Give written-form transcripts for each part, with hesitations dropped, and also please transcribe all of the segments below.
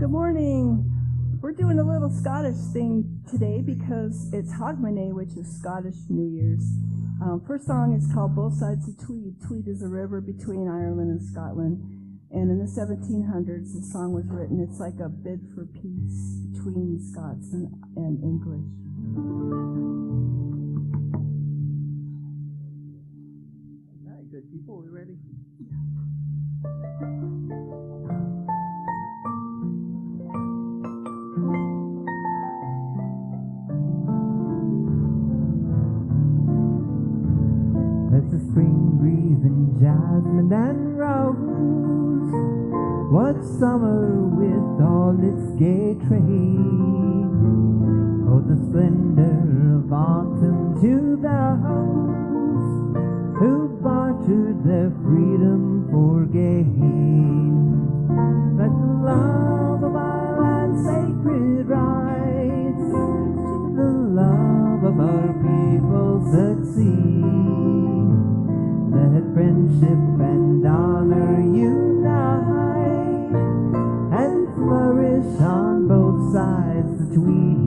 Good morning. We're doing a little Scottish thing today because it's Hogmanay, which is Scottish New Year's. First song is called Both Sides of Tweed. Tweed is a river between Ireland and Scotland. And in the 1700s, the song was written. It's like a bid for peace between Scots and English. All right, good people, we ready? There's the spring breezing jasmine and rose. What summer with all its gay trade? Oh, the splendor of autumn to those who bartered their freedom for gain. Let the love of our land's sacred rights, the love of our people succeed. Let friendship and honor unite and flourish on both sides the Tweed.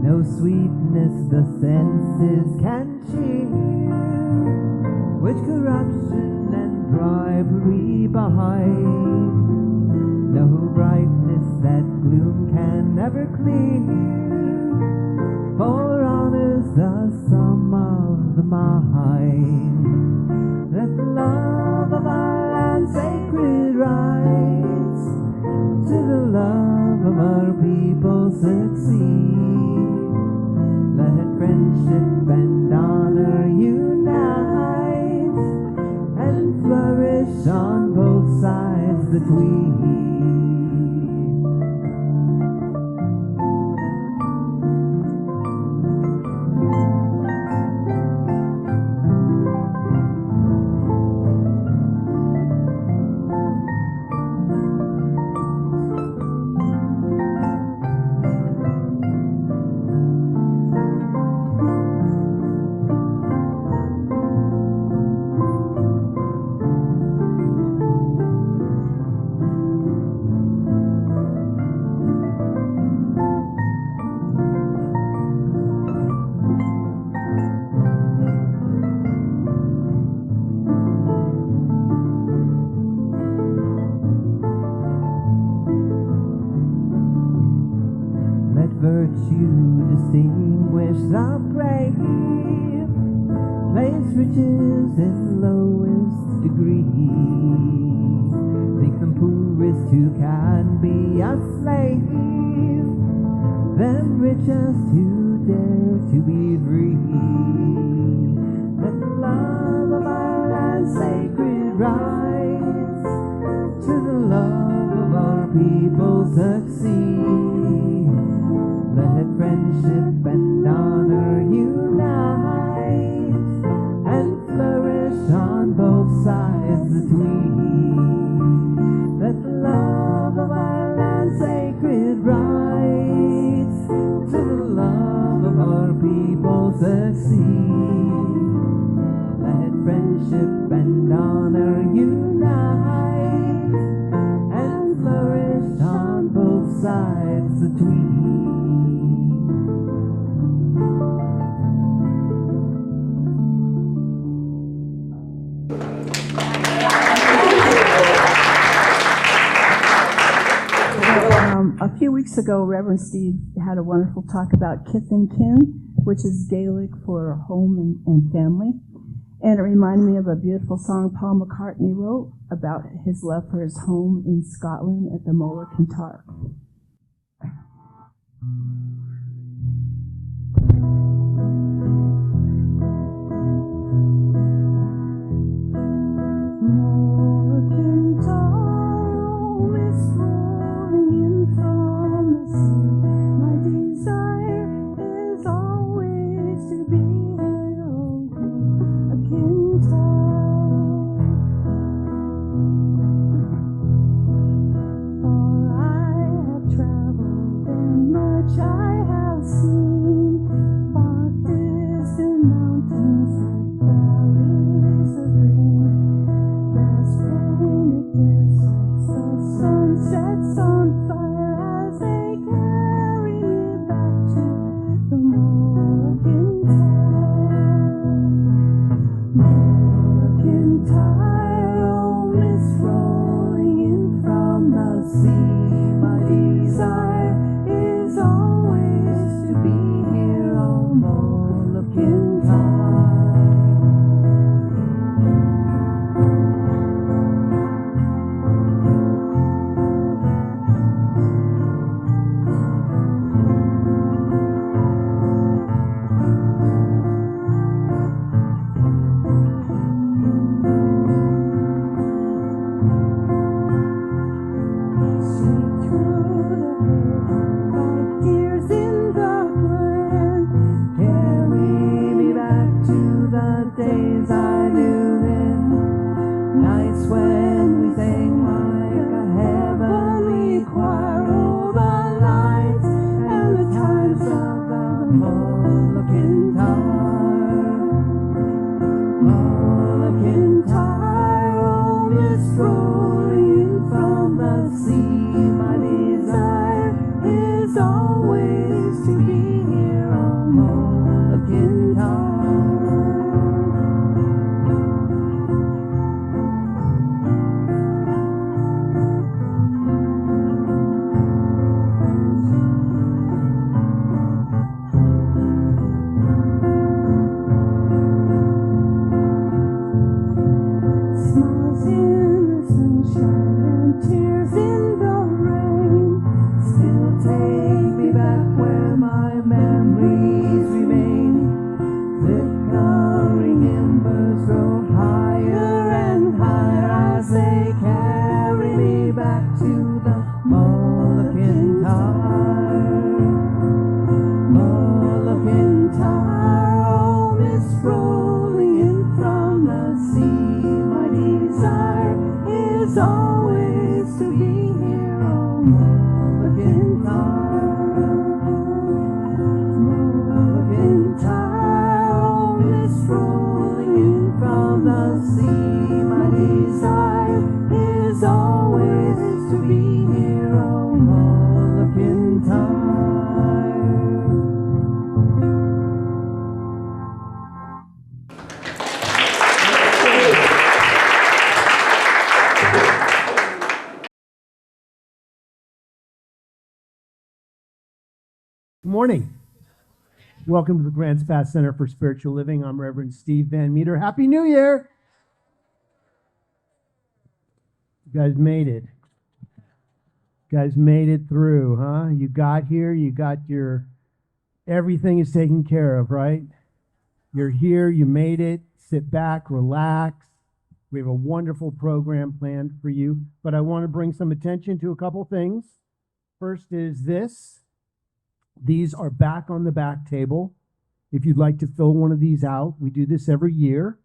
No sweetness the senses can cheer, which corruption and bribery behind. No brightness that gloom can never clear, for honor's the sum of the mind. Let the love of our land's sacred rights to the love of our people succeed. Let friendship and honor unite and flourish on both sides the Tweed. Virtue distinguish the brave, place riches in lowest degree, make them poorest who can be a slave, them richest who dare to be free. Let the love of our land's sacred rights to the love of our people succeed. Let friendship and honor unite and flourish on both sides the Tweed. Let the love of our land's sacred rights to the love of our people succeed. Let friendship and honor unite and flourish on both sides the Tweed. A few weeks ago, Reverend Steve had a wonderful talk about kith and kin, which is Gaelic for home and family. And it reminded me of a beautiful song Paul McCartney wrote about his love for his home in Scotland at the Molar Kintark. For I have much I have seen, far distant mountains with valleys of green, vast painted deserts, the sun sets on fire as they carry me back to the Morgan Tire, oh, mist rolling in from the sea. My desire is always to be here on Morgan days I knew then, nights when we sang like a heavenly choir, oh, the lights and the times of the Morgan Tire, oh, mist rolling in from the sea. My desire is always to be here on Morgan Tire. Good morning. Welcome to the Grants Pass Center for Spiritual Living. I'm Reverend Steve Van Meter. Happy New Year! You guys made it. You guys made it through, huh? You got here, you got your, everything is taken care of, right? You're here, you made it. Sit back, relax. We have a wonderful program planned for you, but I want to bring some attention to a couple things. First is this. These are back on the back table. If you'd like to fill one of these out, we do this every year.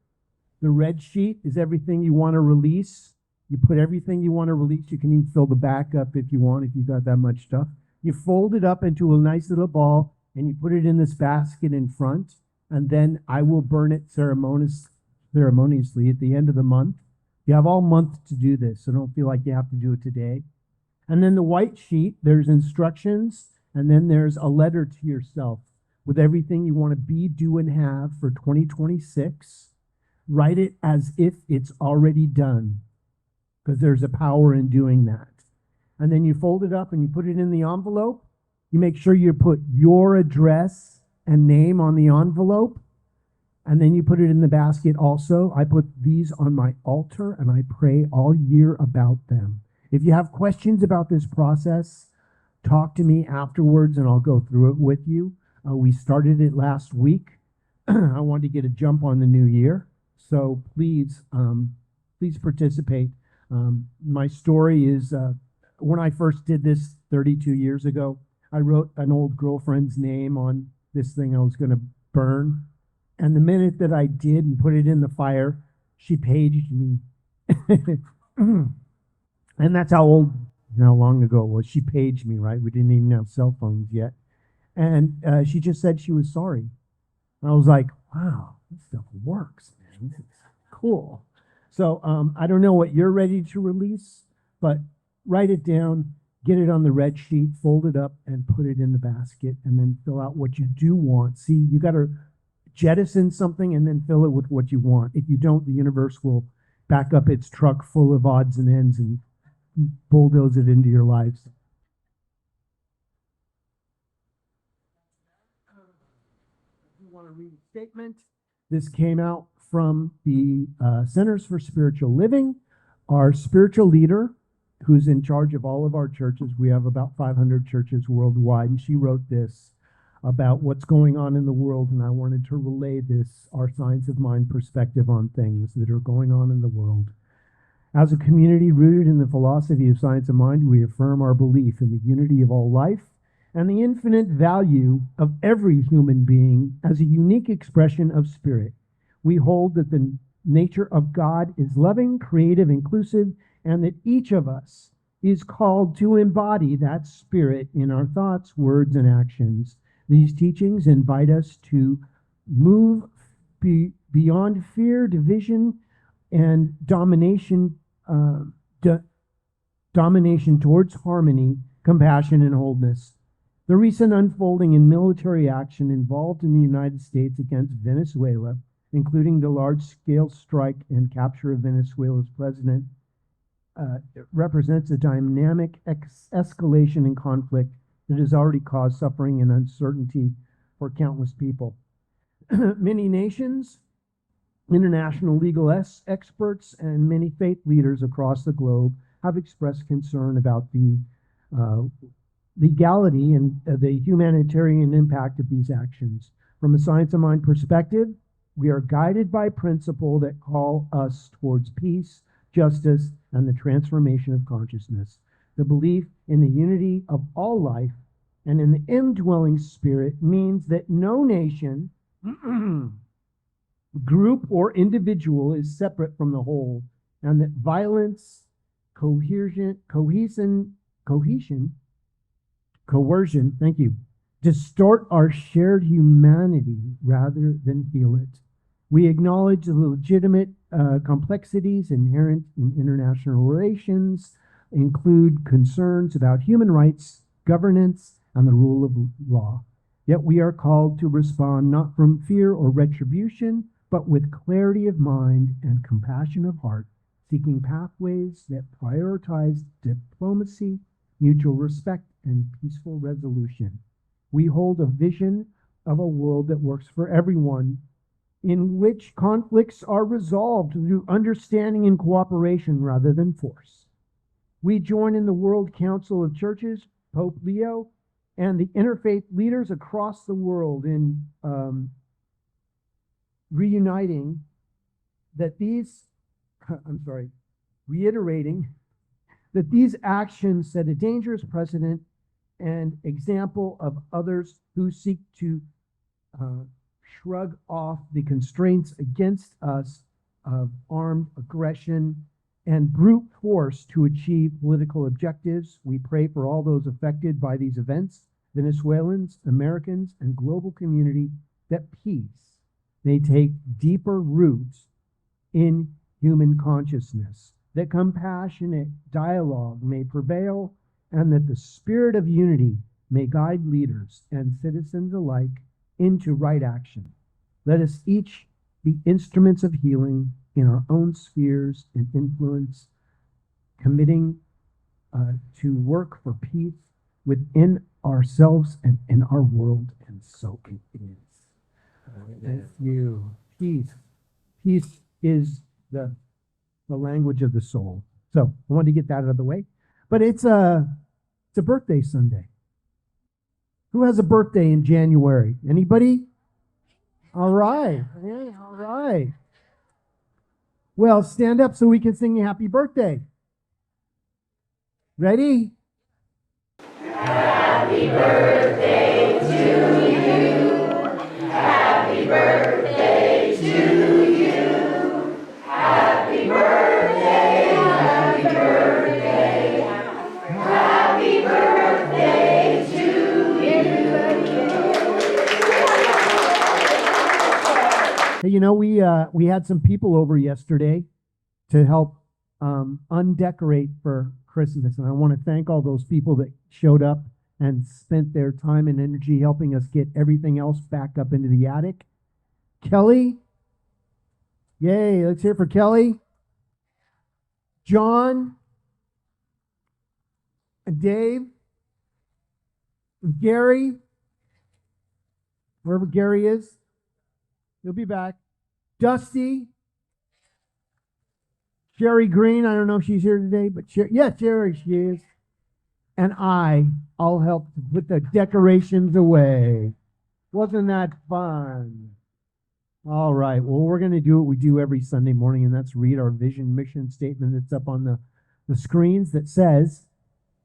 The red sheet is everything you want to release. You put everything you want to release. You can even fill the back up if you want, if you've got that much stuff. You fold it up into a nice little ball, and you put it in this basket in front, and then I will burn it ceremoniously at the end of the month. You have all month to do this, so don't feel like you have to do it today. And then the white sheet, there's instructions, and then there's a letter to yourself with everything you want to be, do, and have for 2026. Write it as if it's already done, because there's a power in doing that. And then you fold it up and you put it in the envelope. You make sure you put your address and name on the envelope, and then you put it in the basket also. I put these on my altar, and I pray all year about them. If you have questions about this process, talk to me afterwards, and I'll go through it with you. We started it last week. I wanted to get a jump on the new year, so please participate. My story is when I first did this 32 years ago, I wrote an old girlfriend's name on this thing I was going to burn, and the minute that I did and put it in the fire, she paged me. And that's how long ago it was. She paged me, right? We didn't even have cell phones yet. And she just said she was sorry. And I was like, wow, this stuff works, man. This is cool. So I don't know what you're ready to release, but write it down, get it on the red sheet, fold it up, and put it in the basket, and then fill out what you do want. See, you got to jettison something and then fill it with what you want. If you don't, the universe will back up its truck full of odds and ends and bulldoze it into your lives. You want to read a statement? This came out from the Centers for Spiritual Living. Our spiritual leader, who's in charge of all of our churches, we have about 500 churches worldwide, and she wrote this about what's going on in the world, and I wanted to relay this, our Science of Mind perspective on things that are going on in the world. As a community rooted in the philosophy of Science of Mind, we affirm our belief in the unity of all life and the infinite value of every human being as a unique expression of spirit. We hold that the nature of God is loving, creative, inclusive, and that each of us is called to embody that spirit in our thoughts, words, and actions. These teachings invite us to move beyond fear, division, and domination towards harmony, compassion, and wholeness. The recent unfolding in military action involved in the United States against Venezuela, including the large-scale strike and capture of Venezuela's president, represents a dynamic escalation in conflict that has already caused suffering and uncertainty for countless people. Many nations, international legal experts, and many faith leaders across the globe have expressed concern about the legality and the humanitarian impact of these actions. From a Science of Mind perspective, we are guided by principles that call us towards peace, justice, and the transformation of consciousness. The belief in the unity of all life and in the indwelling spirit means that no nation, group, or individual is separate from the whole, and that violence, coercion, distort our shared humanity rather than heal it. We acknowledge the legitimate complexities inherent in international relations, include concerns about human rights, governance, and the rule of law. Yet we are called to respond not from fear or retribution, but with clarity of mind and compassion of heart, seeking pathways that prioritize diplomacy, mutual respect, and peaceful resolution. We hold a vision of a world that works for everyone, in which conflicts are resolved through understanding and cooperation rather than force. We join in the World Council of Churches, Pope Leo, and the interfaith leaders across the world in reiterating that these actions set a dangerous precedent and example of others who seek to shrug off the constraints against us of armed aggression and brute force to achieve political objectives. We pray for all those affected by these events, Venezuelans, Americans, and global community, that peace may take deeper roots in human consciousness, that compassionate dialogue may prevail, and that the spirit of unity may guide leaders and citizens alike into right action. Let us each be instruments of healing in our own spheres and influence, committing to work for peace within ourselves and in our world, and so it is. Thank you. Peace. Peace is the language of the soul. So I wanted to get that out of the way. But it's a birthday Sunday. Who has a birthday in January? Anybody? All right. Yeah, all right. Well, stand up so we can sing you happy birthday. Ready? Happy birthday to you. Happy birthday to you. Happy birthday. Happy birthday. Happy birthday to you. Hey, we had some people over yesterday to help undecorate for Christmas, and I want to thank all those people that showed up and spent their time and energy helping us get everything else back up into the attic. Kelly, yay! Let's hear it for Kelly. John, and Dave, and Gary, wherever Gary is, he'll be back. Dusty, Sherry Green, I don't know if she's here today, but yes, Sherry, she is. And I'll help to put the decorations away. Wasn't that fun? All right, well, we're going to do what we do every Sunday morning, and that's read our vision mission statement that's up on the screens that says,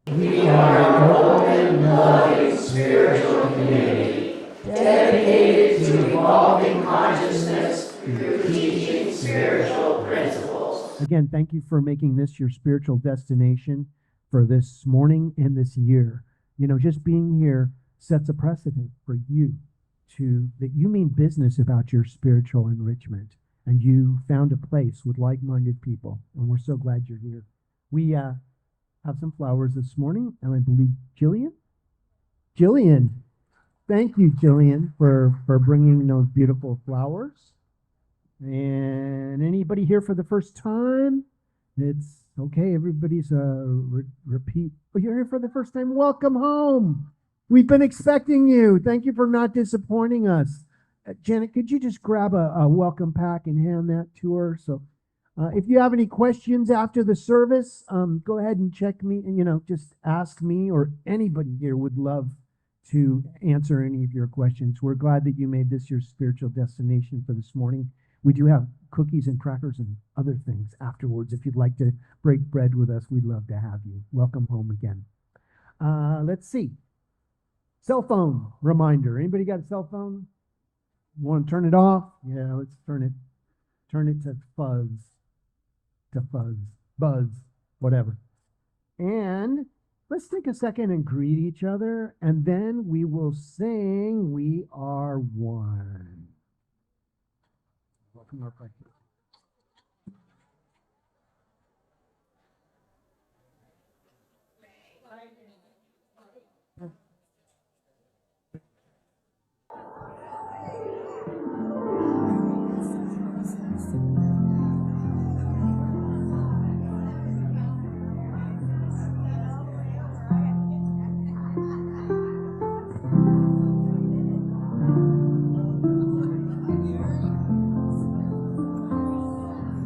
we are an open, loving, spiritual community dedicated to evolving consciousness through teaching spiritual principles. Again, thank you for making this your spiritual destination for this morning and this year. Just being here sets a precedent for you that you mean business about your spiritual enrichment, and you found a place with like-minded people, and we're so glad you're here. We have some flowers this morning, and I believe Jillian, thank you, Jillian, for bringing those beautiful flowers. And anybody here for the first time? It's okay, everybody's repeat. Oh, you're here for the first time. Welcome home. We've been expecting you. Thank you for not disappointing us. Janet, could you just grab a welcome pack and hand that to her? So if you have any questions after the service, go ahead and check me, and just ask me, or anybody here would love to answer any of your questions. We're glad that you made this your spiritual destination for this morning. We do have cookies and crackers and other things afterwards. If you'd like to break bread with us, we'd love to have you. Welcome home again. Let's see. Cell phone reminder. Anybody got a cell phone? Want to turn it off? Yeah, let's turn it to buzz, whatever. And let's take a second and greet each other, and then we will sing We Are One. Welcome our practice.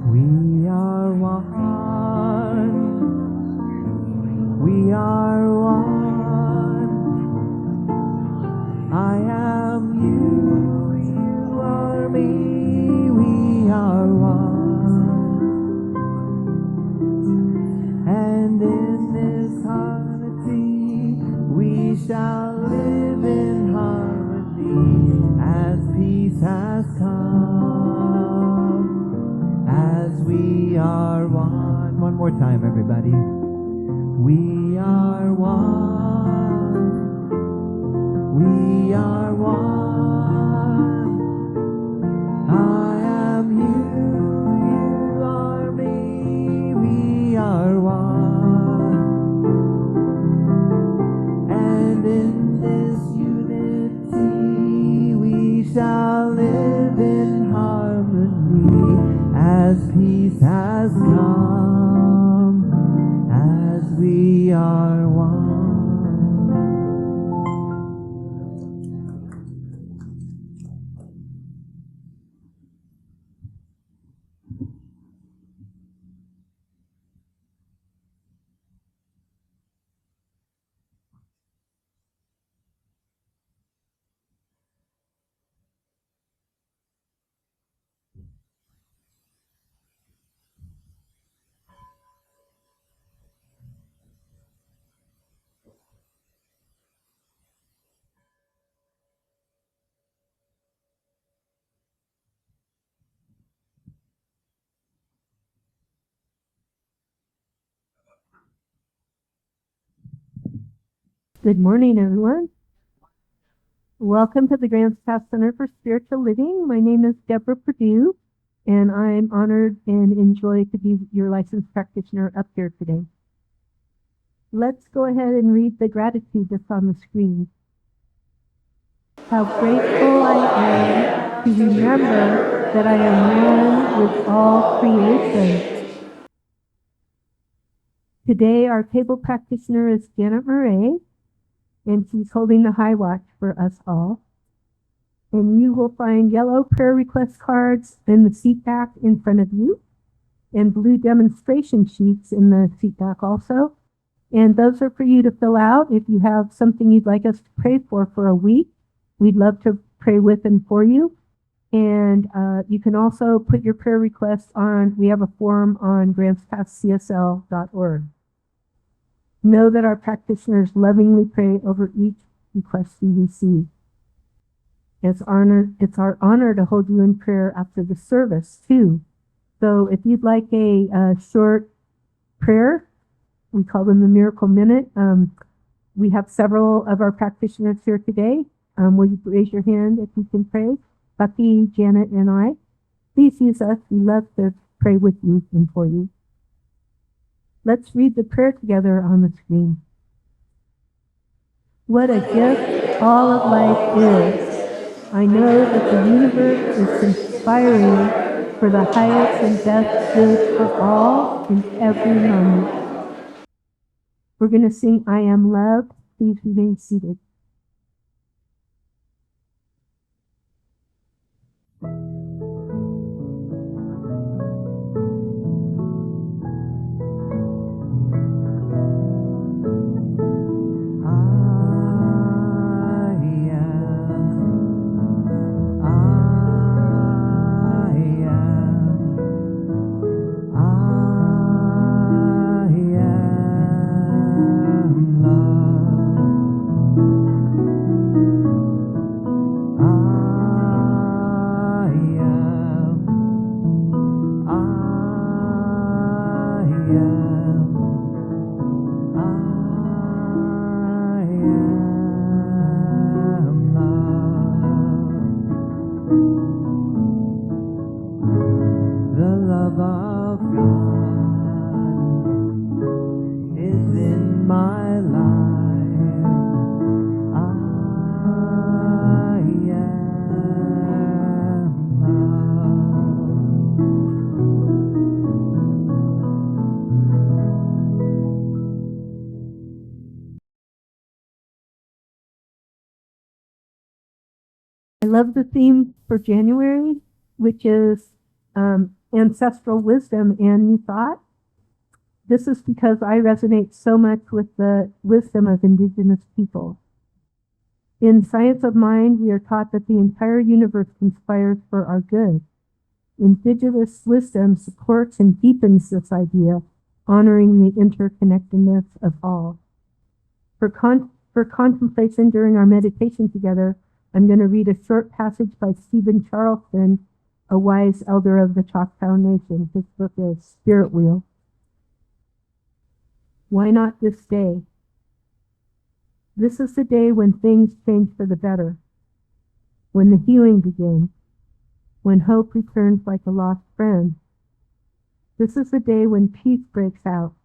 We are one. We are one. I am you, you are me. We are one. And in this harmony, we shall live in harmony as peace has come. As we are one. One more time, everybody. We are one. We are one. I am you, you are me. We are one. And in this unity we shall live in harmony as peace has come, as we are one. Good morning, everyone. Welcome to the Grants Pass Center for Spiritual Living. My name is Deborah Perdue, and I'm honored and enjoy to be your licensed practitioner up here today. Let's go ahead and read the gratitude that's on the screen. How grateful I am to remember that I am one with all creation. Today, our table practitioner is Janet Murray, and she's holding the high watch for us all. And you will find yellow prayer request cards in the seat back in front of you, and blue demonstration sheets in the seat back also. And those are for you to fill out if you have something you'd like us to pray for a week. We'd love to pray with and for you. And you can also put your prayer requests on, we have a form on grantspasscsl.org. Know that our practitioners lovingly pray over each request you receive. It's our honor to hold you in prayer after the service, too. So if you'd like a short prayer, we call them the Miracle Minute. We have several of our practitioners here today. Will you raise your hand if you can pray? Bucky, Janet, and I. Please use us. We love to pray with you and for you. Let's read the prayer together on the screen. What a gift all of life is. I know that the universe is conspiring for the highest and best good for all in every moment. We're going to sing I Am Loved. Please remain seated. I love the theme for January, which is ancestral wisdom and new thought. This is because I resonate so much with the wisdom of indigenous people. In Science of Mind, we are taught that the entire universe conspires for our good. Indigenous wisdom supports and deepens this idea, honoring the interconnectedness of all. For contemplation during our meditation together, I'm going to read a short passage by Stephen Charleston, a wise elder of the Choctaw Nation. His book is Spirit Wheel. Why not this day? This is the day when things change for the better, when the healing begins, when hope returns like a lost friend. This is the day when peace breaks out,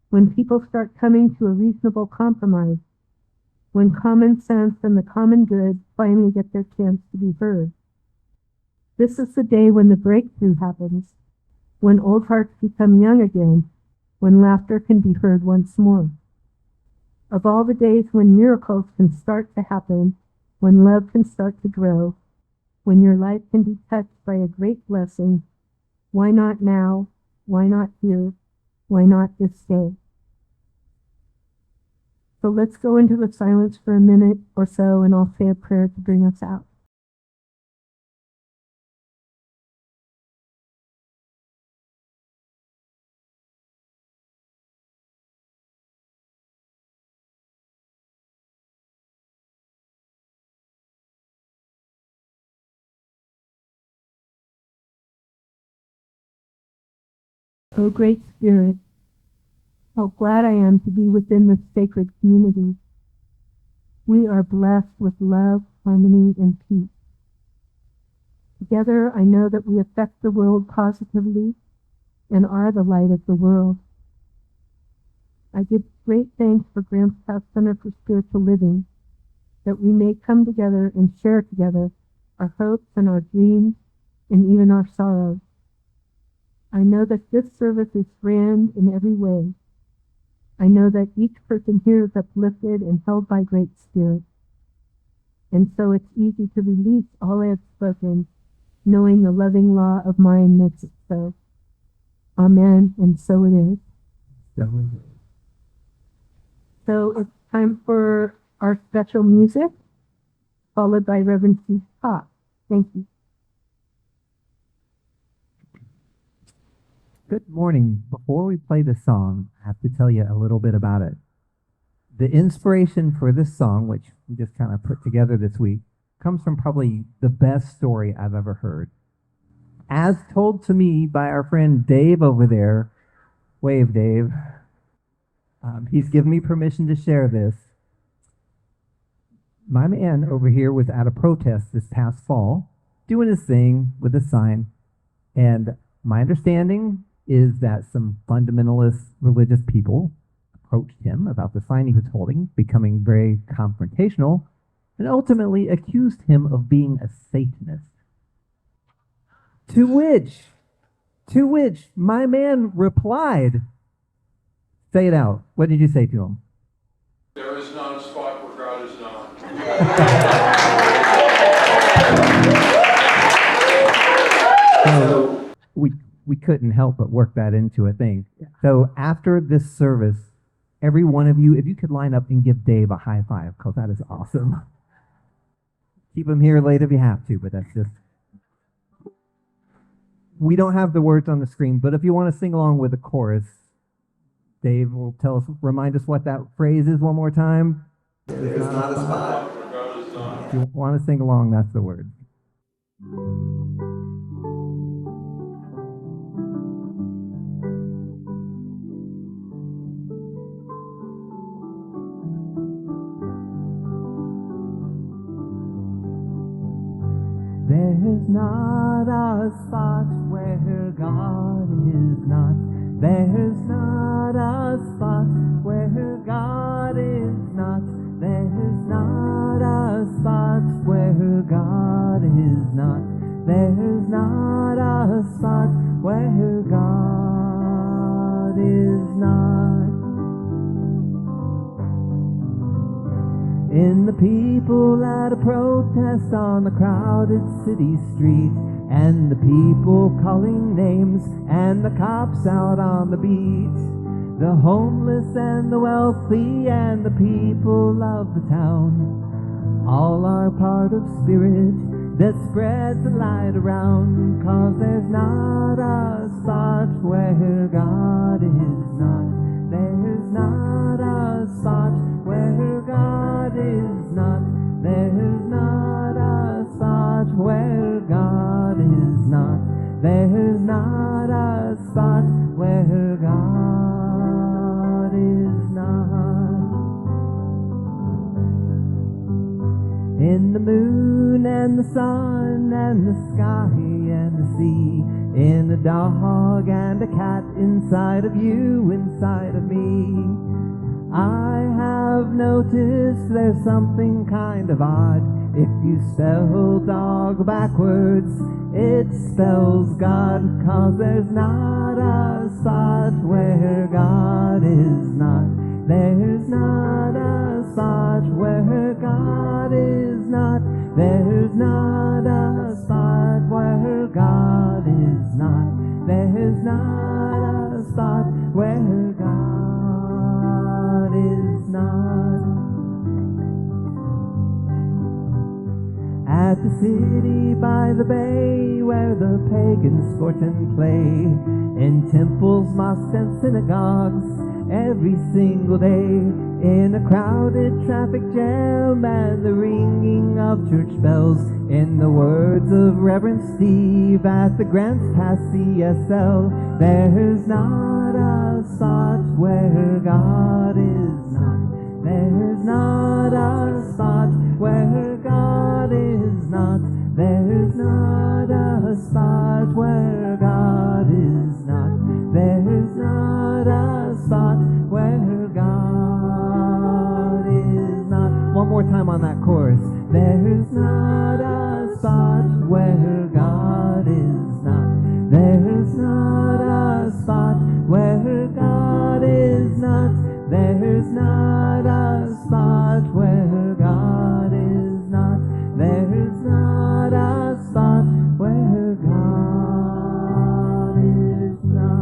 when people start coming to a reasonable compromise, when common sense and the common good finally get their chance to be heard. This is the day when the breakthrough happens, when old hearts become young again, when laughter can be heard once more. Of all the days when miracles can start to happen, when love can start to grow, when your life can be touched by a great blessing, why not now? Why not here? Why not this day? So let's go into the silence for a minute or so, and I'll say a prayer to bring us out. O Great Spirit, how glad I am to be within this sacred community. We are blessed with love, harmony, and peace. Together, I know that we affect the world positively and are the light of the world. I give great thanks for Grants Pass Center for Spiritual Living, that we may come together and share together our hopes and our dreams and even our sorrows. I know that this service is grand in every way. I know that each person here is uplifted and held by great spirit. And so it's easy to release all I have spoken, knowing the loving law of mind makes it so. Amen, and so it is. So it's time for our special music, followed by Reverend Steve Pop. Thank you. Good morning. Before we play the song, I have to tell you a little bit about it. The inspiration for this song, which we just kind of put together this week, comes from probably the best story I've ever heard. As told to me by our friend Dave over there, wave Dave, he's given me permission to share this. My man over here was at a protest this past fall, doing his thing with a sign, and my understanding is that some fundamentalist religious people approached him about the sign he was holding, becoming very confrontational, and ultimately accused him of being a Satanist. To which my man replied, say it out. What did you say to him? There is not a spot where God is not. So we couldn't help but work that into a thing. So after this service, every one of you, if you could line up and give Dave a high five, because that is awesome. Keep him here late if you have to, but that's just... We don't have the words on the screen, but if you want to sing along with the chorus, Dave will remind us what that phrase is one more time. There's not a spot. If you want to sing along, that's the word. There's not a spot where God is not. There's not a spot where God is not. There's not a spot where God is not. There's not a spot where God is not. In the people at a protest on the crowded city street, and the people calling names, and the cops out on the beat, the homeless and the wealthy and the people of the town, all are part of spirit that spreads the light around, 'cause there's not a spot where God is not. There's not a spot where God is not. There's not a spot where God is not. There's not a spot where God is not. In the moon and the sun and the sky and the sea, in a dog and a cat inside of you, inside of me, I have noticed there's something kind of odd. If you spell dog backwards, it spells God, 'cause there's not a spot where God is not. There's not a spot where God is not. There's not a spot where God is not. There's not a spot where God is not. At the city by the bay, where the pagans sport and play, in temples, mosques, and synagogues, every single day, in a crowded traffic jam and the ringing of church bells, in the words of Reverend Steve at the Grants Pass CSL, there's not a spot where God is not. There's not a spot where God spot where God is not. There's not a spot where God is not. One more time on that chorus. There's not a spot where God is not. There's not a spot where God is not. There's not a spot where God is not. There's not a spot where God is not.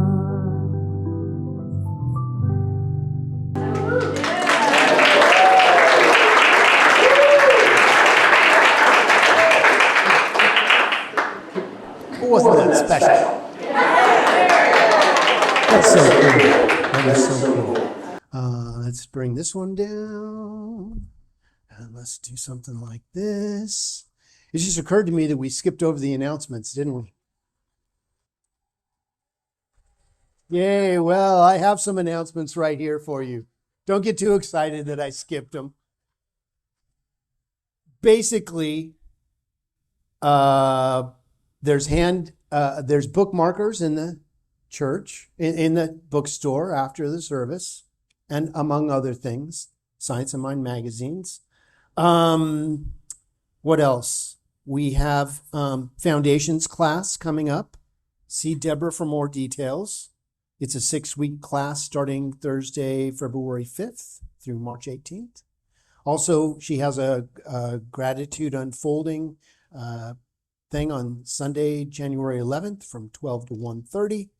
Wasn't that special? That's so cool. That is so cool. Let's bring this one down. And let's do something like this. It just occurred to me that we skipped over the announcements, didn't we? Yay, well, I have some announcements right here for you. Don't get too excited that I skipped them. Basically, there's bookmarkers in the church, in the bookstore after the service, and among other things, Science of Mind magazines. What else? We have foundations class coming up. See Deborah for more details. It's a 6-week class starting Thursday, February 5th through March 18th. Also, she has a gratitude unfolding thing on Sunday, January 11th from 12 to 1:30.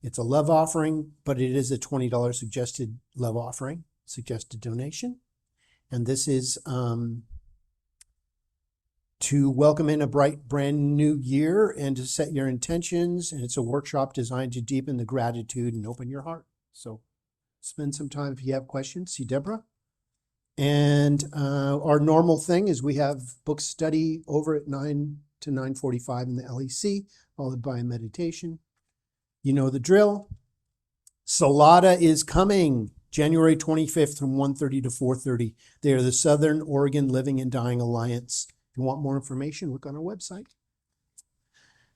It's a love offering, but it is a $20 suggested love offering, suggested donation. And this is to welcome in a bright, brand new year and to set your intentions. And it's a workshop designed to deepen the gratitude and open your heart. So spend some time if you have questions. See Deborah. And our normal thing is we have book study over at 9 to 9:45 in the LEC, followed by a meditation. You know the drill. Salada is coming January 25th from 1:30 to 4:30. They are the Southern Oregon Living and Dying Alliance. If you want more information, look on our website.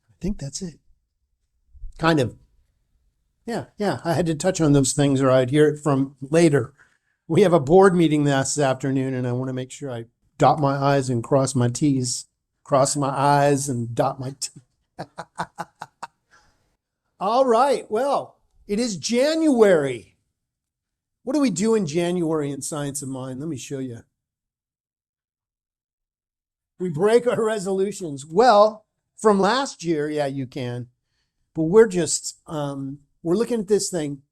I think that's it. Kind of. Yeah. I had to touch on those things or I'd hear it from later. We have a board meeting this afternoon, and I want to make sure I dot my I's and cross my T's. Cross my I's and dot my T's. All right. Well, it is January. What do we do in January in Science of Mind? Let me show you. We break our resolutions. Well, from last year, yeah, you can. But we're just, we're looking at this thing.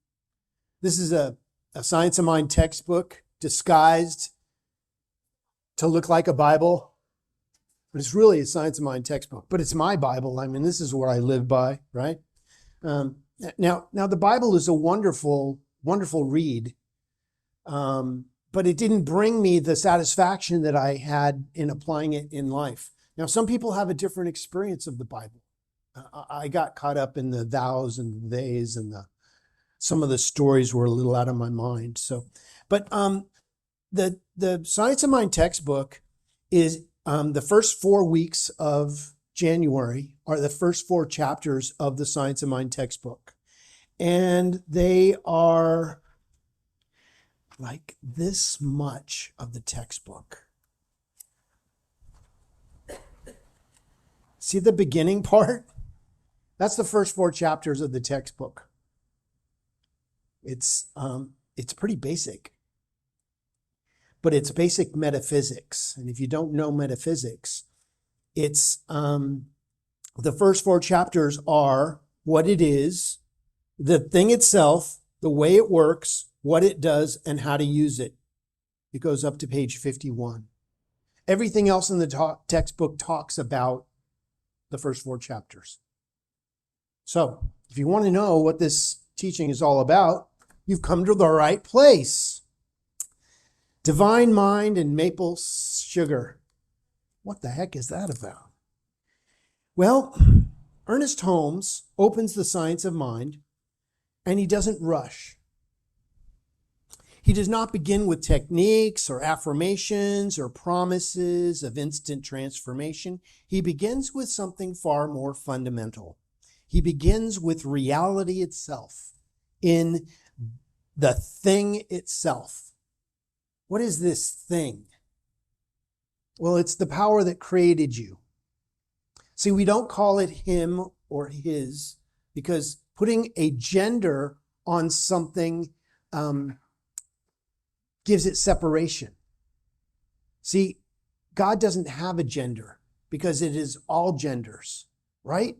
This is a Science of Mind textbook disguised to look like a Bible. But it's really a Science of Mind textbook. But it's my Bible. I mean, this is what I live by, right? Now the Bible is a wonderful, wonderful read. But it didn't bring me the satisfaction that I had in applying it in life. Now, some people have a different experience of the Bible. I got caught up in the thous and theys, and some of the stories were a little out of my mind. But the Science of Mind textbook is the first 4 weeks of January are the first 4 chapters of the Science of Mind textbook, and they are like this much of the textbook. See the beginning part? That's the first 4 chapters of the textbook. It's pretty basic, but it's basic metaphysics. And if you don't know metaphysics, it's the first 4 chapters are what it is, the thing itself, the way it works, what it does, and how to use it. It goes up to page 51. Everything else in the textbook talks about the first 4 chapters. So if you want to know what this teaching is all about, you've come to the right place. Divine Mind and Maple Sugar. What the heck is that about? Well, Ernest Holmes opens the Science of Mind, and he doesn't rush. He does not begin with techniques or affirmations or promises of instant transformation. He begins with something far more fundamental. He begins with reality itself, in the thing itself. What is this thing? Well, it's the power that created you. See, we don't call it him or his because putting a gender on something gives it separation. See, God doesn't have a gender because it is all genders, right?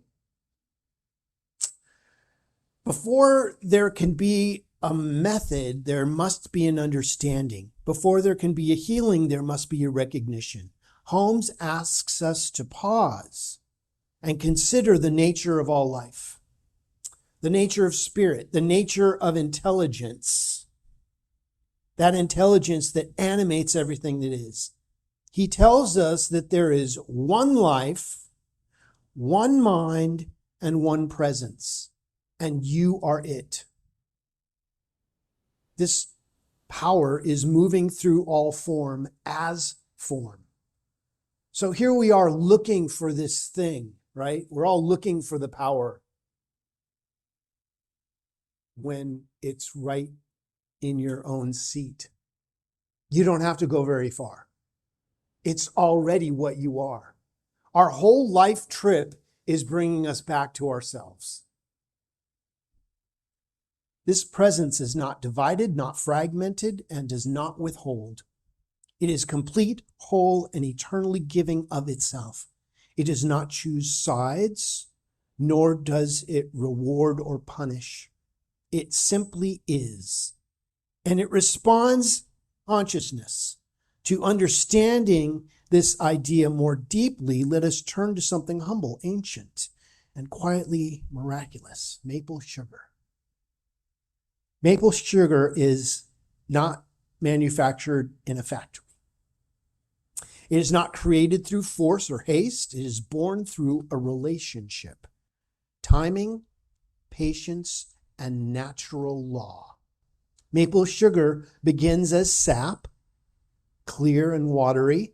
Before there can be a method, there must be an understanding. Before there can be a healing, there must be a recognition. Holmes asks us to pause and consider the nature of all life, the nature of spirit, the nature of intelligence, that intelligence that animates everything that is. He tells us that there is one life, one mind, and one presence, and you are it. This power is moving through all form as form. So here we are looking for this thing, right? We're all looking for the power when it's right in your own seat. You don't have to go very far. It's already what you are. Our whole life trip is bringing us back to ourselves. This presence is not divided, not fragmented, and does not withhold. It is complete, whole, and eternally giving of itself. It does not choose sides, nor does it reward or punish. It simply is. And it responds consciousness. To understanding this idea more deeply, let us turn to something humble, ancient, and quietly miraculous: maple sugar. Maple sugar is not manufactured in a factory. It is not created through force or haste. It is born through a relationship, timing, patience, and natural law. Maple sugar begins as sap, clear and watery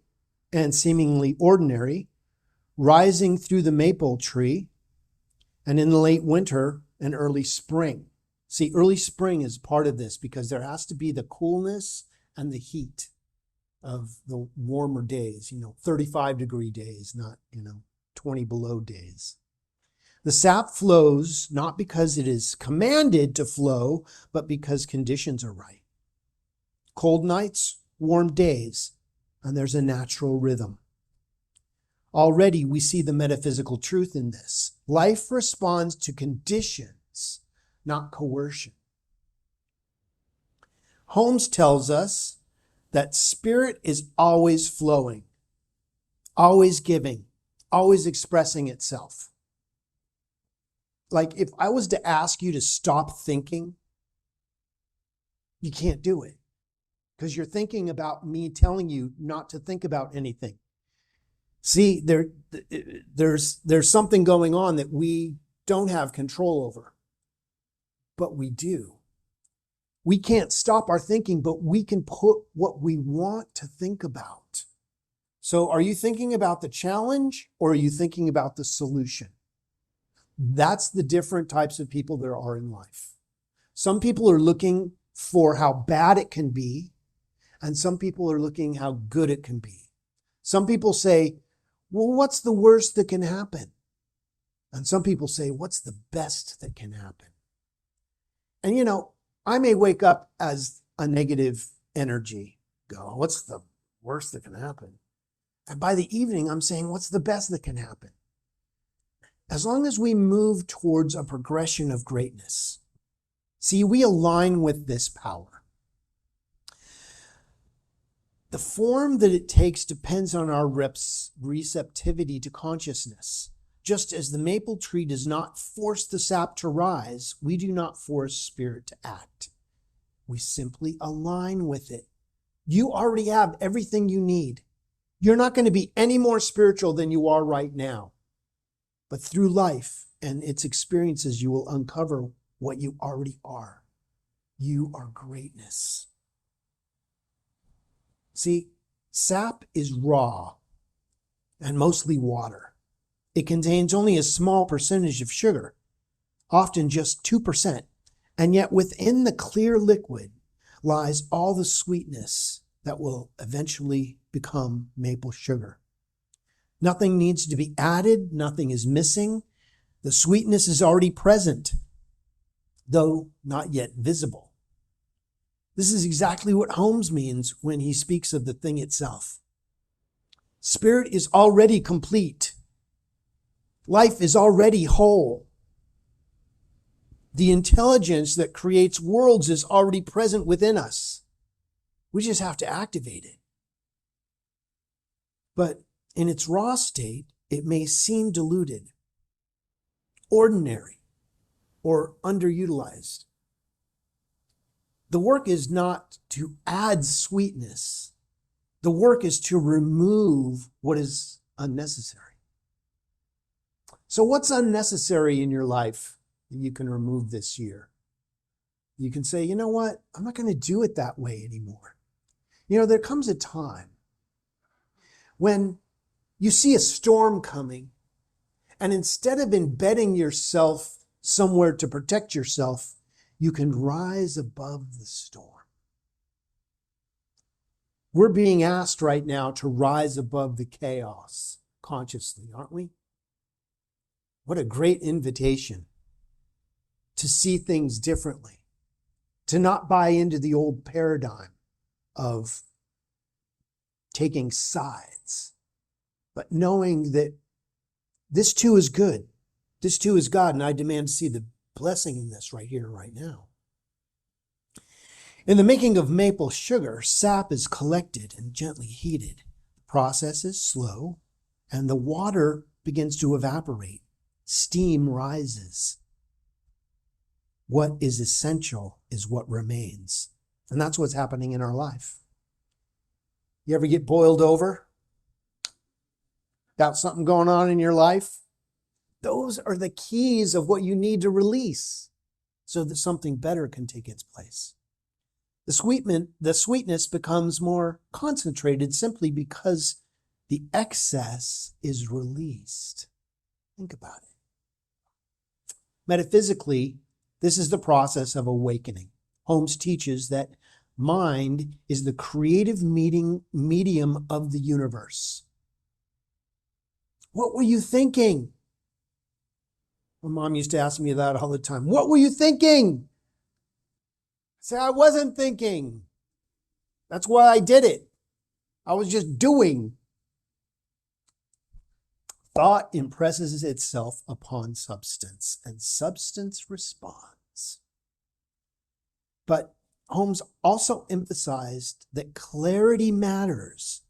and seemingly ordinary, rising through the maple tree, and in the late winter and early spring. See, early spring is part of this because there has to be the coolness and the heat of the warmer days, 35-degree days, not, 20 below days. The sap flows not because it is commanded to flow, but because conditions are right. Cold nights, warm days, and there's a natural rhythm. Already we see the metaphysical truth in this. Life responds to conditions, not coercion. Holmes tells us that spirit is always flowing, always giving, always expressing itself. Like if I was to ask you to stop thinking, you can't do it because you're thinking about me telling you not to think about anything. See, there's something going on that we don't have control over, but we do. We can't stop our thinking, but we can put what we want to think about. So are you thinking about the challenge or are you thinking about the solution? That's the different types of people there are in life. Some people are looking for how bad it can be, and some people are looking how good it can be. Some people say, well, what's the worst that can happen? And some people say, what's the best that can happen? And I may wake up as a negative energy, go, what's the worst that can happen? And by the evening, I'm saying, what's the best that can happen? As long as we move towards a progression of greatness. See, we align with this power. The form that it takes depends on our receptivity to consciousness. Just as the maple tree does not force the sap to rise, we do not force spirit to act. We simply align with it. You already have everything you need. You're not going to be any more spiritual than you are right now. But through life and its experiences, you will uncover what you already are. You are greatness. See, sap is raw and mostly water. It contains only a small percentage of sugar, often just 2%, and yet within the clear liquid lies all the sweetness that will eventually become maple sugar. Nothing needs to be added, nothing is missing. The sweetness is already present, though not yet visible. This is exactly what Holmes means when he speaks of the thing itself. Spirit is already complete. Life is already whole. The intelligence that creates worlds is already present within us. We just have to activate it. But in its raw state, it may seem diluted, ordinary, or underutilized. The work is not to add sweetness. The work is to remove what is unnecessary. So what's unnecessary in your life that you can remove this year? You can say, you know what? I'm not going to do it that way anymore. You know, there comes a time when you see a storm coming, and instead of embedding yourself somewhere to protect yourself, you can rise above the storm. We're being asked right now to rise above the chaos consciously, aren't we? What a great invitation to see things differently, to not buy into the old paradigm of taking sides, but knowing that this too is good. This too is God, and I demand to see the blessing in this right here, right now. In the making of maple sugar, sap is collected and gently heated. The process is slow, and the water begins to evaporate. Steam rises. What is essential is what remains. And that's what's happening in our life. You ever get boiled over? Got something going on in your life? Those are the keys of what you need to release so that something better can take its place. The sweetness becomes more concentrated simply because the excess is released. Think about it. Metaphysically, this is the process of awakening. Holmes teaches that mind is the creative medium of the universe. What were you thinking? My mom used to ask me that all the time. What were you thinking? I said, I wasn't thinking. That's why I did it. I was just doing. Thought impresses itself upon substance, and substance responds. But Holmes also emphasized that clarity matters.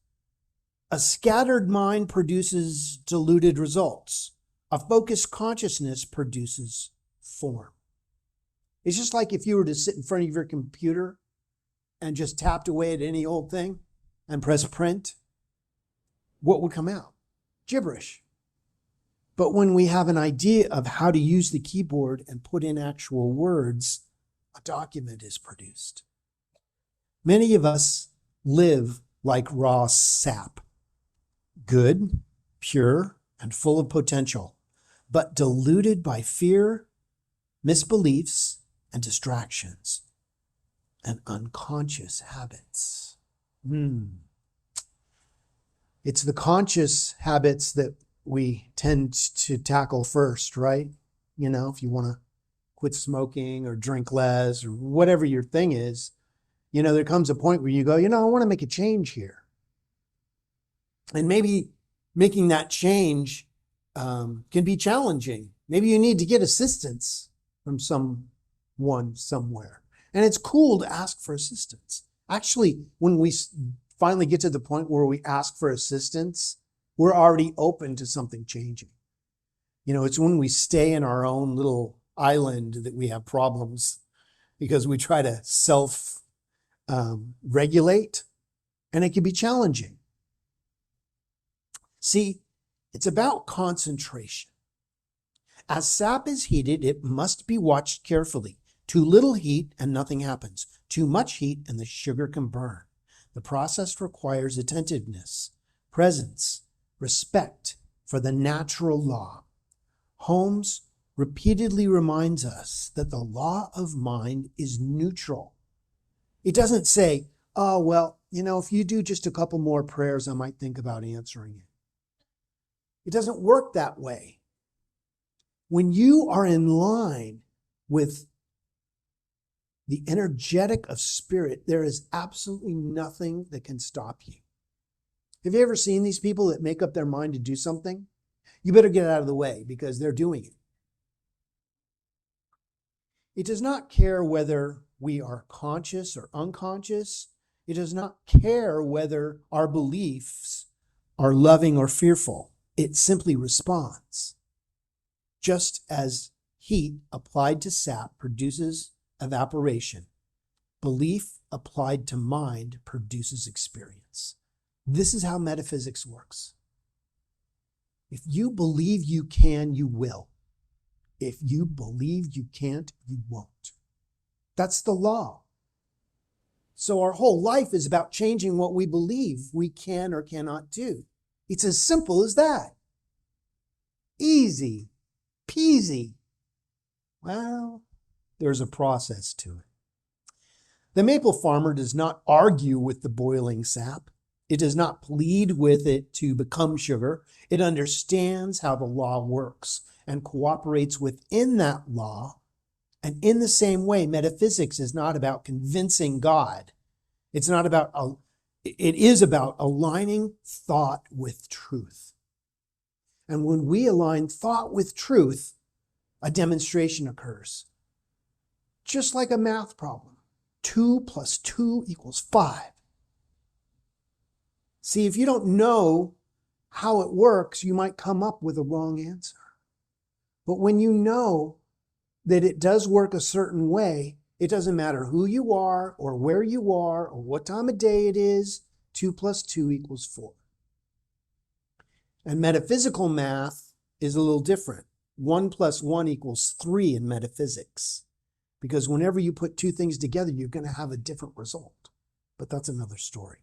A scattered mind produces diluted results. A focused consciousness produces form. It's just like if you were to sit in front of your computer and just tapped away at any old thing and press print, what would come out? Gibberish. But when we have an idea of how to use the keyboard and put in actual words, a document is produced. Many of us live like raw sap, good, pure, and full of potential, but diluted by fear, misbeliefs, and distractions, and unconscious habits. It's the conscious habits that we tend to tackle first, right? You know, if you want to quit smoking or drink less or whatever your thing is, you know, there comes a point where you go, you know, I want to make a change here. And maybe making that change can be challenging. Maybe you need to get assistance from someone somewhere. And it's cool to ask for assistance. Actually, when we finally get to the point where we ask for assistance, we're already open to something changing. You know, it's when we stay in our own little island that we have problems because we try to self-regulate, and it can be challenging. See, it's about concentration. As sap is heated, it must be watched carefully. Too little heat and nothing happens. Too much heat and the sugar can burn. The process requires attentiveness, presence, respect for the natural law. Holmes repeatedly reminds us that the law of mind is neutral. It doesn't say, oh, well, if you do just a couple more prayers, I might think about answering it. It doesn't work that way. When you are in line with the energetic of spirit, there is absolutely nothing that can stop you. Have you ever seen these people that make up their mind to do something? You better get out of the way because they're doing it. It does not care whether we are conscious or unconscious. It does not care whether our beliefs are loving or fearful. It simply responds. Just as heat applied to sap produces evaporation, belief applied to mind produces experience. This is how metaphysics works. If you believe you can, you will. If you believe you can't, you won't. That's the law. So our whole life is about changing what we believe we can or cannot do. It's as simple as that. Easy peasy. Well, there's a process to it. The maple farmer does not argue with the boiling sap. It does not plead with it to become sugar. It understands how the law works and cooperates within that law. And in the same way, metaphysics is not about convincing God. It is about aligning thought with truth. And when we align thought with truth, a demonstration occurs. Just like a math problem. 2 + 2 = 5. See, if you don't know how it works, you might come up with a wrong answer. But when you know that it does work a certain way, it doesn't matter who you are or where you are or what time of day it is, 2 + 2 = 4. And metaphysical math is a little different. 1 + 1 = 3 in metaphysics. Because whenever you put two things together, you're going to have a different result. But that's another story.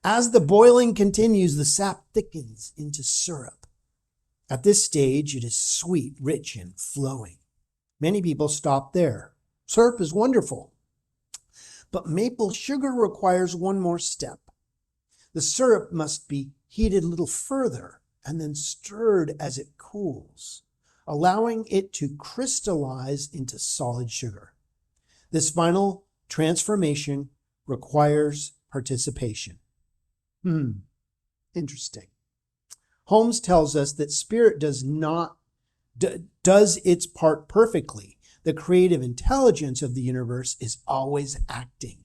As the boiling continues, the sap thickens into syrup. At this stage, it is sweet, rich, and flowing. Many people stop there. Syrup is wonderful. But maple sugar requires one more step. The syrup must be heated a little further and then stirred as it cools, allowing it to crystallize into solid sugar. This final transformation requires participation. Interesting. Holmes tells us that spirit does its part perfectly. The creative intelligence of the universe is always acting,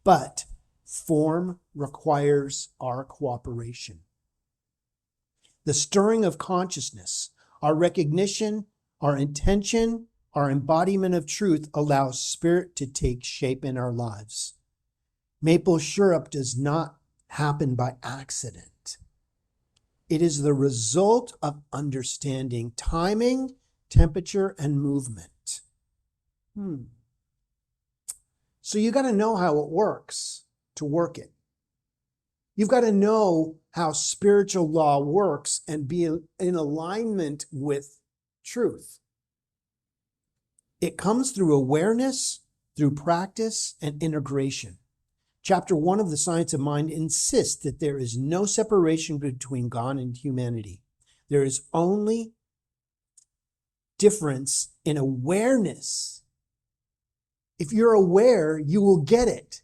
but form requires our cooperation. The stirring of consciousness, our recognition, our intention, our embodiment of truth allows spirit to take shape in our lives. Maple syrup does not happen by accident. It is the result of understanding timing, temperature, and movement. So you got to know how it works to work it. You've got to know how spiritual law works and be in alignment with truth. It comes through awareness, through practice, and integration. Chapter 1 of The Science of Mind insists that there is no separation between God and humanity. There is only difference in awareness. If you're aware, you will get it.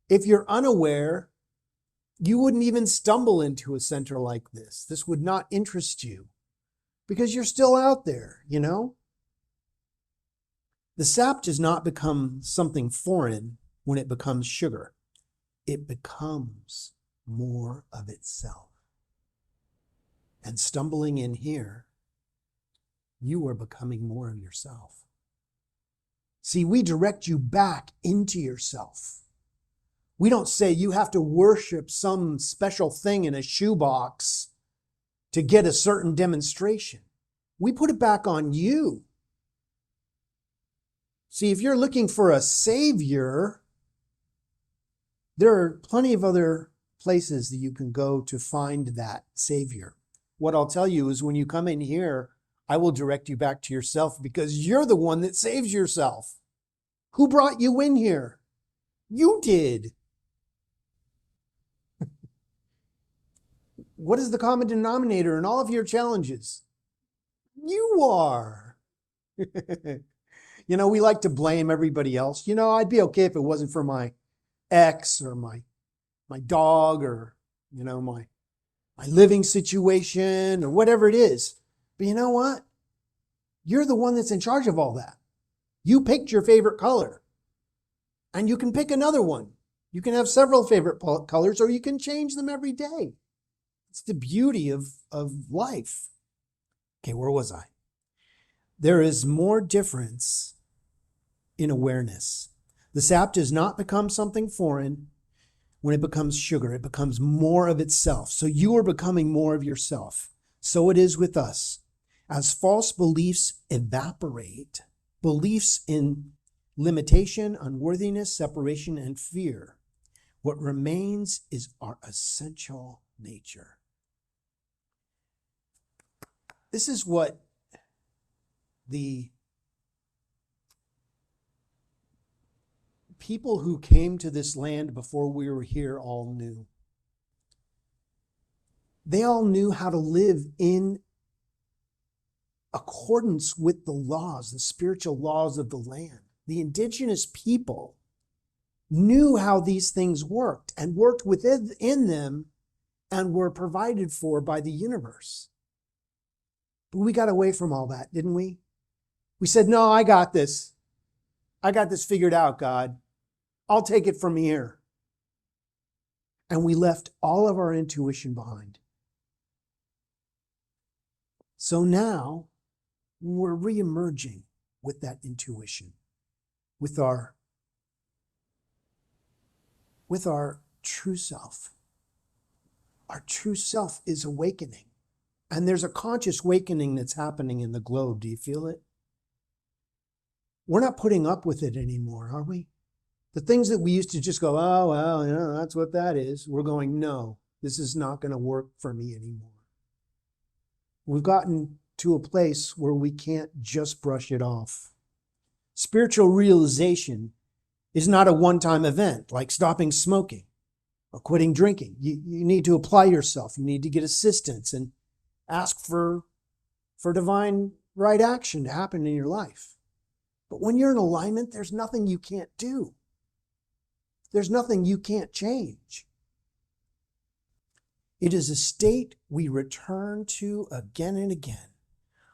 If you're unaware, you wouldn't even stumble into a center like this. This would not interest you because you're still out there, you know? The sap does not become something foreign when it becomes sugar. It becomes more of itself. And stumbling in here, you are becoming more of yourself. See, we direct you back into yourself. We don't say you have to worship some special thing in a shoebox to get a certain demonstration. We put it back on you. See, if you're looking for a savior, There are plenty of other places that you can go to find that Savior. What I'll tell you is when you come in here, I will direct you back to yourself because you're the one that saves yourself. Who brought you in here? You did. What is the common denominator in all of your challenges? You are. We like to blame everybody else. I'd be okay if it wasn't for my ex or my dog or, my living situation or whatever it is. But you know what? You're the one that's in charge of all that. You picked your favorite color and you can pick another one. You can have several favorite colors or you can change them every day. It's the beauty of life. Okay, where was I? There is more difference in awareness. The sap does not become something foreign when it becomes sugar. It becomes more of itself. So you are becoming more of yourself. So it is with us. As false beliefs evaporate, beliefs in limitation, unworthiness, separation, and fear, what remains is our essential nature. This is what the people who came to this land before we were here all knew. They all knew how to live in accordance with the laws, the spiritual laws of the land. The indigenous people knew how these things worked and worked within them and were provided for by the universe. But we got away from all that, didn't we? We said, no, I got this. I got this figured out, God. I'll take it from here. And we left all of our intuition behind. So now we're reemerging with that intuition, with our true self. Our true self is awakening. And there's a conscious awakening that's happening in the globe. Do you feel it? We're not putting up with it anymore, are we? The things that we used to just go, oh, well, that's what that is. We're going, no, this is not going to work for me anymore. We've gotten to a place where we can't just brush it off. Spiritual realization is not a one-time event like stopping smoking or quitting drinking. You need to apply yourself. You need to get assistance and ask for divine right action to happen in your life. But when you're in alignment, there's nothing you can't do. There's nothing you can't change. It is a state we return to again and again.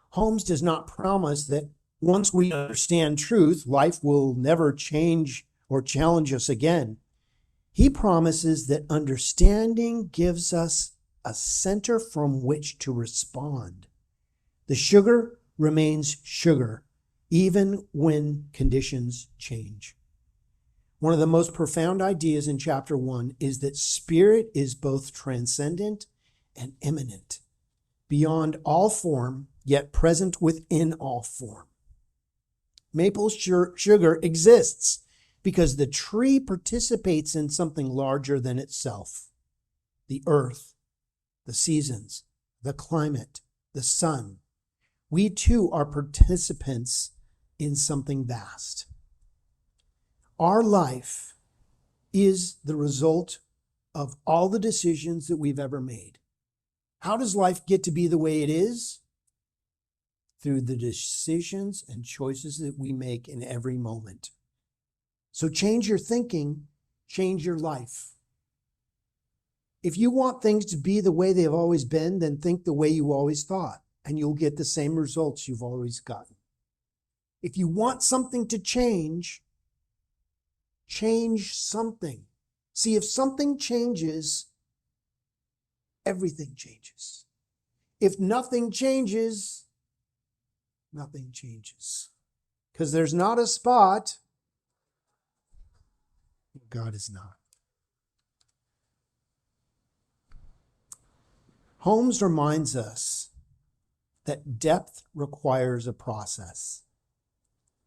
Holmes does not promise that once we understand truth, life will never change or challenge us again. He promises that understanding gives us a center from which to respond. The sugar remains sugar, even when conditions change. One of the most profound ideas in chapter 1 is that spirit is both transcendent and immanent, beyond all form, yet present within all form. Maple sugar exists because the tree participates in something larger than itself. The earth, the seasons, the climate, the sun. We too are participants in something vast. Our life is the result of all the decisions that we've ever made. How does life get to be the way it is? Through the decisions and choices that we make in every moment. So change your thinking, change your life. If you want things to be the way they've always been, then think the way you always thought, and you'll get the same results you've always gotten. If you want something to change, change something. See, if something changes, everything changes. If nothing changes, nothing changes. Because there's not a spot. God is not. Holmes reminds us that depth requires a process.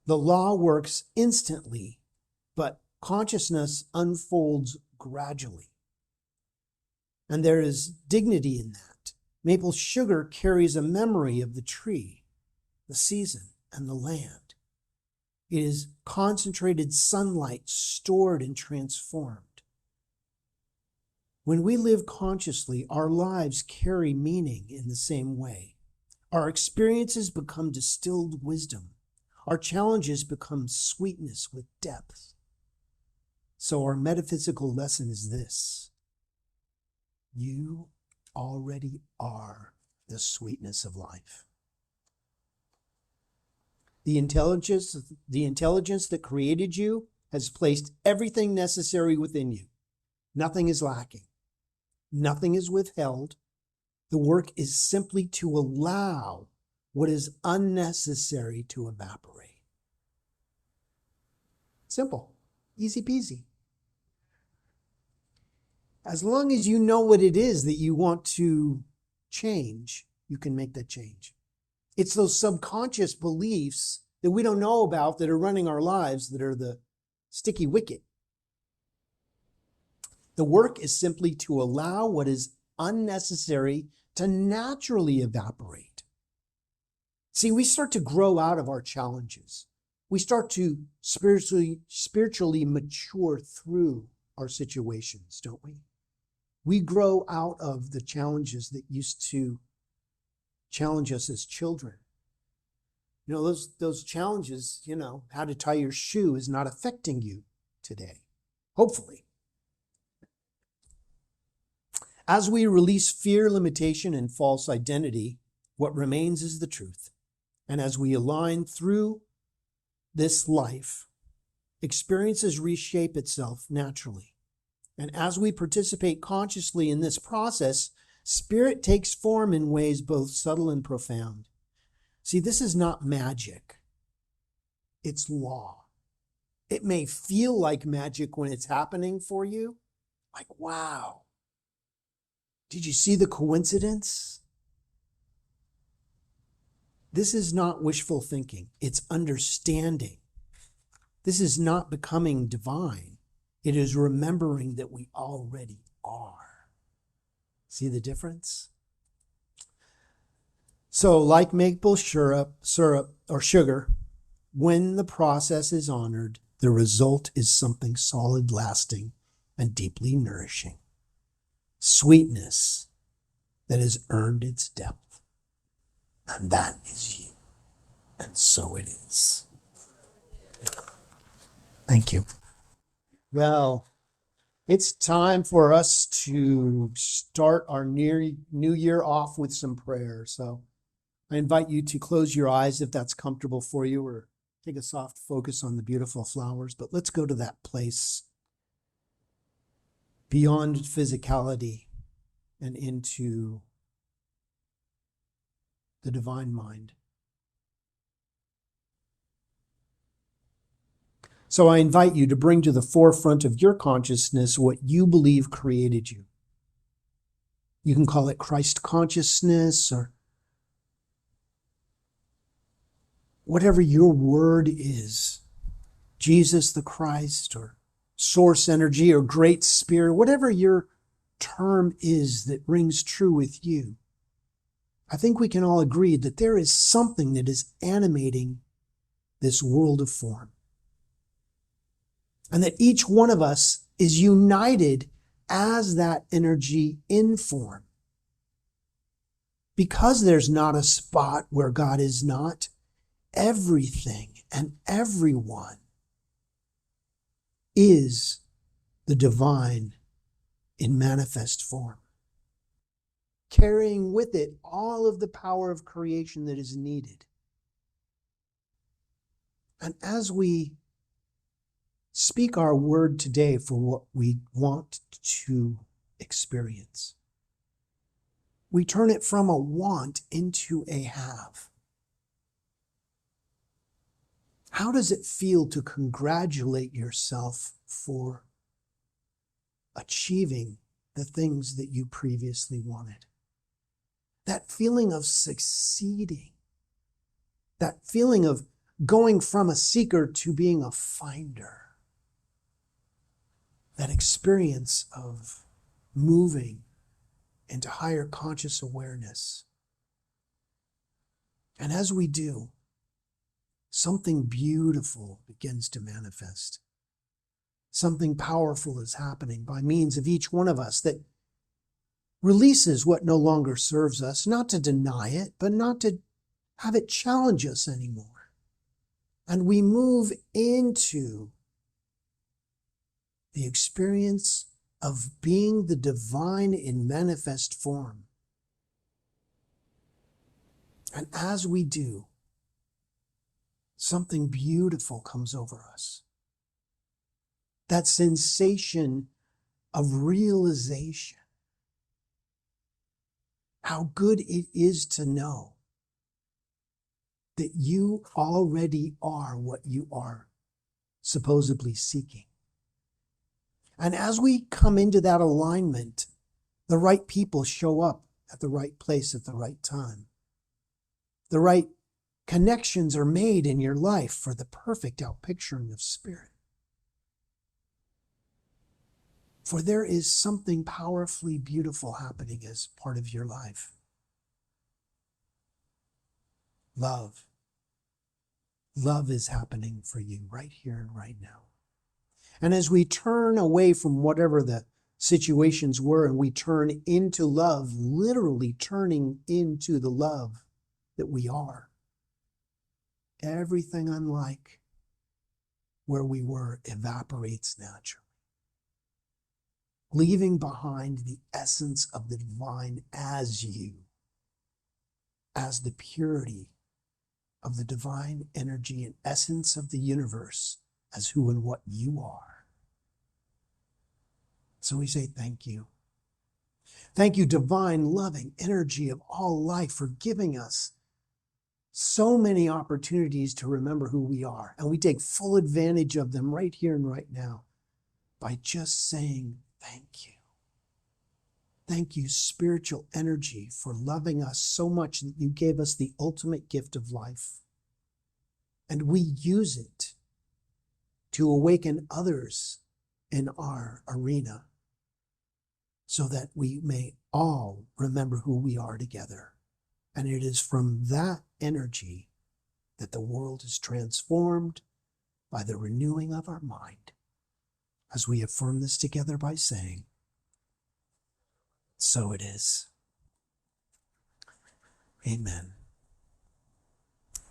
The law works instantly, but consciousness unfolds gradually. And there is dignity in that. Maple sugar carries a memory of the tree, the season, and the land. It is concentrated sunlight stored and transformed. When we live consciously, our lives carry meaning in the same way. Our experiences become distilled wisdom. Our challenges become sweetness with depth. So our metaphysical lesson is this: you already are the sweetness of life. The intelligence that created you has placed everything necessary within you. Nothing is lacking. Nothing is withheld. The work is simply to allow what is unnecessary to evaporate. Simple, easy peasy. As long as you know what it is that you want to change, you can make that change. It's those subconscious beliefs that we don't know about that are running our lives that are the sticky wicket. The work is simply to allow what is unnecessary to naturally evaporate. See, we start to grow out of our challenges. We start to spiritually mature through our situations, don't we? We grow out of the challenges that used to challenge us as children. You know, those challenges, how to tie your shoe is not affecting you today, hopefully. As we release fear, limitation, and false identity, what remains is the truth. And as we align through this life, experiences reshape itself naturally. And as we participate consciously in this process, spirit takes form in ways both subtle and profound. See, this is not magic. It's law. It may feel like magic when it's happening for you. Like, wow. Did you see the coincidence? This is not wishful thinking. It's understanding. This is not becoming divine. It is remembering that we already are. See the difference? So, like maple syrup or sugar, when the process is honored, the result is something solid, lasting, and deeply nourishing. Sweetness that has earned its depth. And that is you. And so it is. Thank you. Well, it's time for us to start our new year off with some prayer. So I invite you to close your eyes if that's comfortable for you, or take a soft focus on the beautiful flowers. But let's go to that place beyond physicality and into the divine mind. So I invite you to bring to the forefront of your consciousness what you believe created you. You can call it Christ consciousness or whatever your word is, Jesus the Christ or source energy or great spirit, whatever your term is that rings true with you. I think we can all agree that there is something that is animating this world of form. And that each one of us is united as that energy in form. Because there's not a spot where God is not, everything and everyone is the divine in manifest form, carrying with it all of the power of creation that is needed. And as we speak our word today for what we want to experience, we turn it from a want into a have. How does it feel to congratulate yourself for achieving the things that you previously wanted? That feeling of succeeding, that feeling of going from a seeker to being a finder. that experience of moving into higher conscious awareness. And as we do, something beautiful begins to manifest. Something powerful is happening by means of each one of us that releases what no longer serves us, not to deny it, but not to have it challenge us anymore. And we move into the experience of being the divine in manifest form. And as we do, something beautiful comes over us. That sensation of realization. How good it is to know that you already are what you are supposedly seeking. And as we come into that alignment, the right people show up at the right place at the right time. The right connections are made in your life for the perfect outpicturing of spirit. For there is something powerfully beautiful happening as part of your life. Love. Love is happening for you right here and right now. And as we turn away from whatever the situations were and we turn into love, literally turning into the love that we are, everything unlike where we were evaporates naturally, leaving behind the essence of the divine as you, as the purity of the divine energy and essence of the universe as who and what you are. So we say thank you. Thank you, divine, loving energy of all life, for giving us so many opportunities to remember who we are. And we take full advantage of them right here and right now by just saying thank you. Thank you, spiritual energy, for loving us so much that you gave us the ultimate gift of life. And we use it to awaken others in our arena so that we may all remember who we are together. And it is from that energy that the world is transformed by the renewing of our mind, as we affirm this together by saying, so it is. Amen.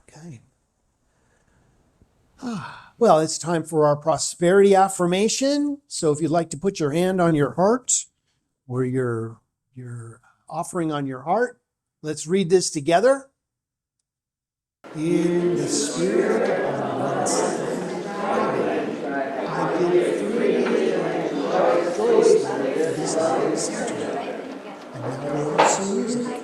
Okay. Well, it's time for our prosperity affirmation. So if you'd like to put your hand on your heart or your offering on your heart, let's read this together. In the spirit of abundance, I give freely and joyously to this divine center. And now we'll also use it.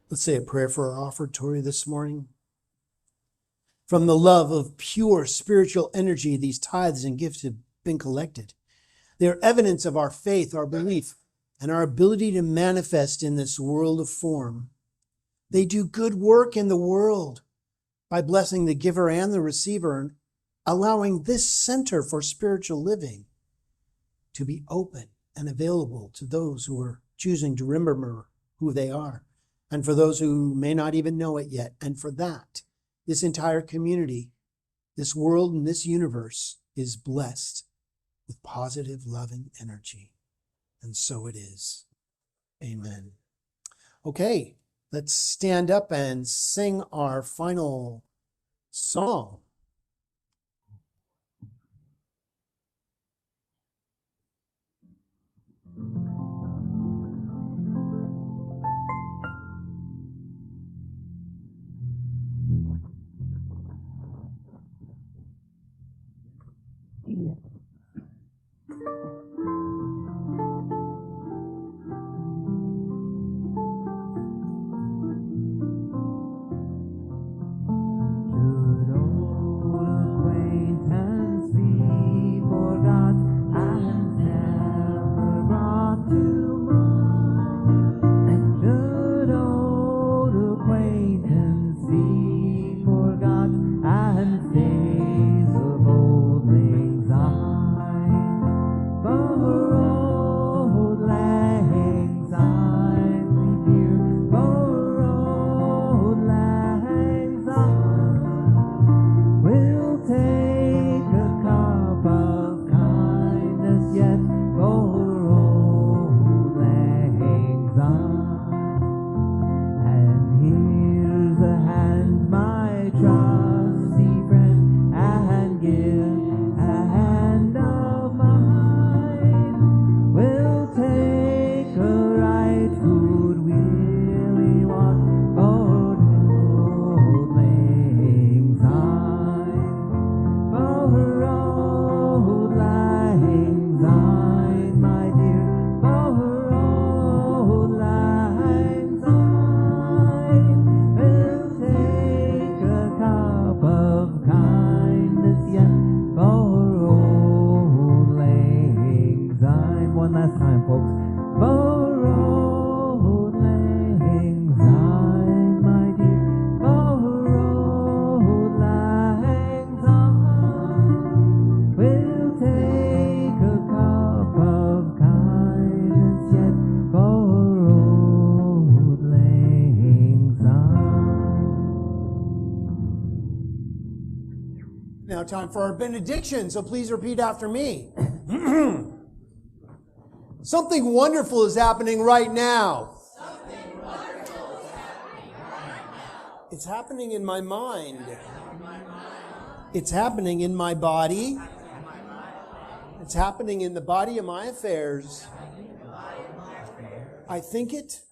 Let's say a prayer for our offertory this morning. From the love of pure spiritual energy, these tithes and gifts have been collected. They are evidence of our faith, our belief, and our ability to manifest in this world of form. They do good work in the world by blessing the giver and the receiver and allowing this center for spiritual living to be open and available to those who are choosing to remember who they are, and for those who may not even know it yet. And for that, this entire community, this world, and this universe is blessed with positive, loving energy. And so it is. Amen. Okay, let's stand up and sing our final song. Should old acquaintance be forgot and never brought to mind? Should old acquaintance be forgot and stays of old lang syne? For old lang syne, my dear, for old lang syne, we'll take a cup of kindness yet for old lang syne. And here's a hand, my trusty friend, and give a hand of mine. We'll take a right good willy walk for old lang syne. For old lang syne, my dear, for old lang syne, we'll take a cup of kindness yet for old lang syne. One last time, folks. For old lang syne, my dear, for old lang syne, we'll take a cup of kindness yet for old lang syne. Now time for our benediction, so please repeat after me. Something wonderful is happening right now. It's happening in my mind. It's happening in my body. It's happening in the body of my affairs. I think it.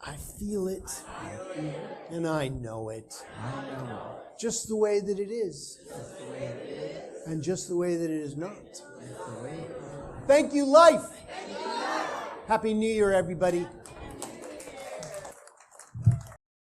I feel it. And I know it. Just the way that it is. And just the way that it is not. Thank you, life. Happy New Year, everybody.